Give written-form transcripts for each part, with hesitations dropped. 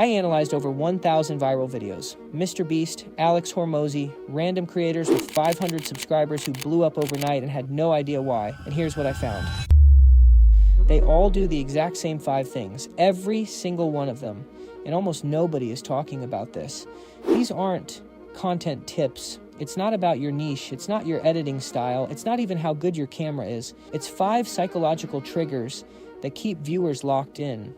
I analyzed over 1,000 viral videos. Mr. Beast, Alex Hormozy, random creators with 500 subscribers who blew up overnight and had no idea why. And here's what I found. They all do the exact same 5 things, every single one of them. And almost nobody is talking about this. These aren't content tips. It's not about your niche. It's not your editing style. It's not even how good your camera is. It's 5 psychological triggers that keep viewers locked in.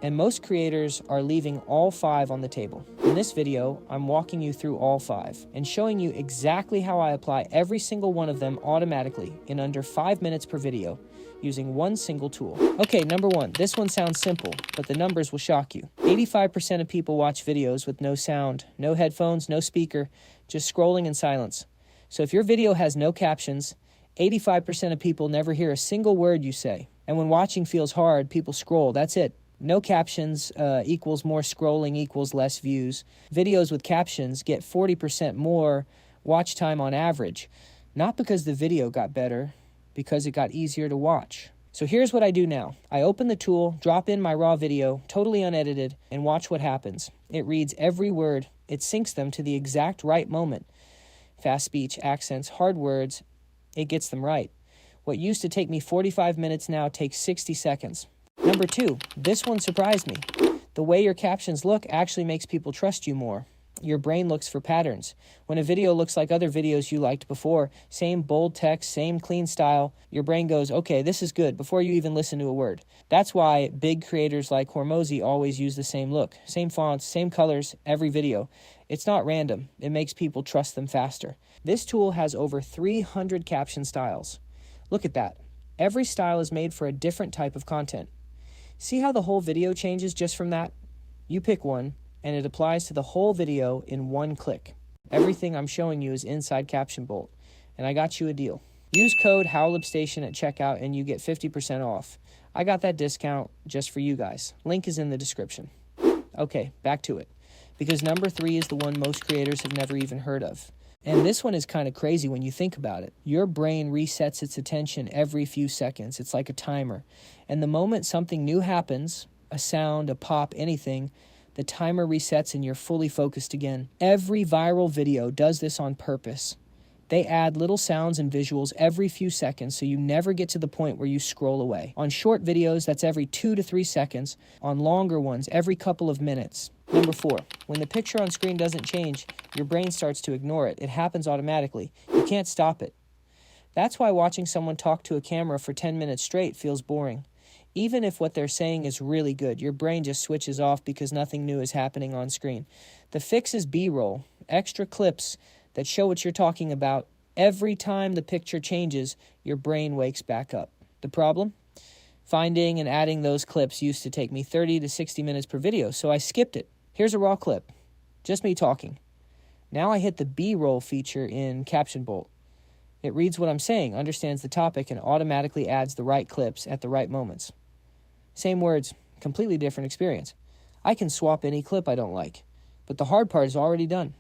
And most creators are leaving all 5 on the table. In this video, I'm walking you through all 5 and showing you exactly how I apply every single one of them automatically in under 5 minutes per video using one single tool. Okay, number 1. This one sounds simple, but the numbers will shock you. 85% of people watch videos with no sound, no headphones, no speaker, just scrolling in silence. So if your video has no captions, 85% of people never hear a single word you say. And when watching feels hard, people scroll. That's it. No captions equals more scrolling equals less views. Videos with captions get 40% more watch time on average. Not because the video got better, because it got easier to watch. So here's what I do now. I open the tool, drop in my raw video, totally unedited, and watch what happens. It reads every word. It syncs them to the exact right moment. Fast speech, accents, hard words, it gets them right. What used to take me 45 minutes now takes 60 seconds. Number 2, this one surprised me. The way your captions look actually makes people trust you more. Your brain looks for patterns. When a video looks like other videos you liked before, same bold text, same clean style, your brain goes, okay, this is good, before you even listen to a word. That's why big creators like Hormozy always use the same look, same fonts, same colors, every video. It's not random. It makes people trust them faster. This tool has over 300 caption styles. Look at that. Every style is made for a different type of content. See how the whole video changes just from that? You pick one, and it applies to the whole video in one click. Everything I'm showing you is inside CaptionBolt, and I got you a deal. Use code HowlipStation at checkout and you get 50% off. I got that discount just for you guys. Link is in the description. Okay, back to it. Because number 3 is the one most creators have never even heard of. And this one is kind of crazy when you think about it. Your brain resets its attention every few seconds. It's like a timer. And the moment something new happens, a sound, a pop, anything, the timer resets and you're fully focused again. Every viral video does this on purpose. They add little sounds and visuals every few seconds so you never get to the point where you scroll away. On short videos, that's every 2 to 3 seconds. On longer ones, every couple of minutes. Number 4, when the picture on screen doesn't change, your brain starts to ignore it. It happens automatically. You can't stop it. That's why watching someone talk to a camera for 10 minutes straight feels boring. Even if what they're saying is really good, your brain just switches off because nothing new is happening on screen. The fix is B-roll, extra clips that show what you're talking about. Every time the picture changes, your brain wakes back up. The problem? Finding and adding those clips used to take me 30 to 60 minutes per video, so I skipped it. Here's a raw clip, just me talking. Now I hit the B-roll feature in CaptionBolt. It reads what I'm saying, understands the topic, and automatically adds the right clips at the right moments. Same words, completely different experience. I can swap any clip I don't like, but the hard part is already done.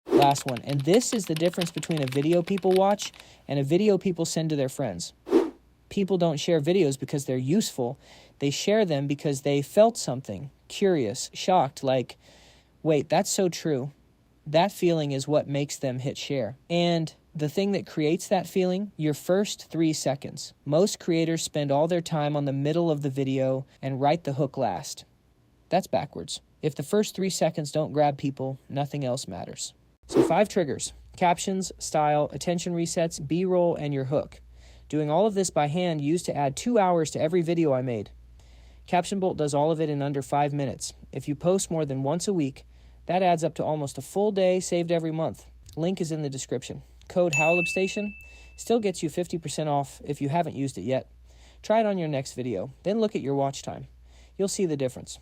Last one, and this is the difference between a video people watch and a video people send to their friends. People don't share videos because they're useful. They share them because they felt something, curious, shocked, like, wait, that's so true. That feeling is what makes them hit share. And the thing that creates that feeling, your first 3 seconds. Most creators spend all their time on the middle of the video and write the hook last. That's backwards. If the first 3 seconds don't grab people, nothing else matters. So 5 triggers: captions, style, attention resets, B-roll, and your hook. Doing all of this by hand used to add 2 hours to every video I made. CaptionBolt does all of it in under 5 minutes. If you post more than once a week, that adds up to almost a full day saved every month. Link is in the description. Code HowlipStation still gets you 50% off if you haven't used it yet. Try it on your next video, then look at your watch time. You'll see the difference.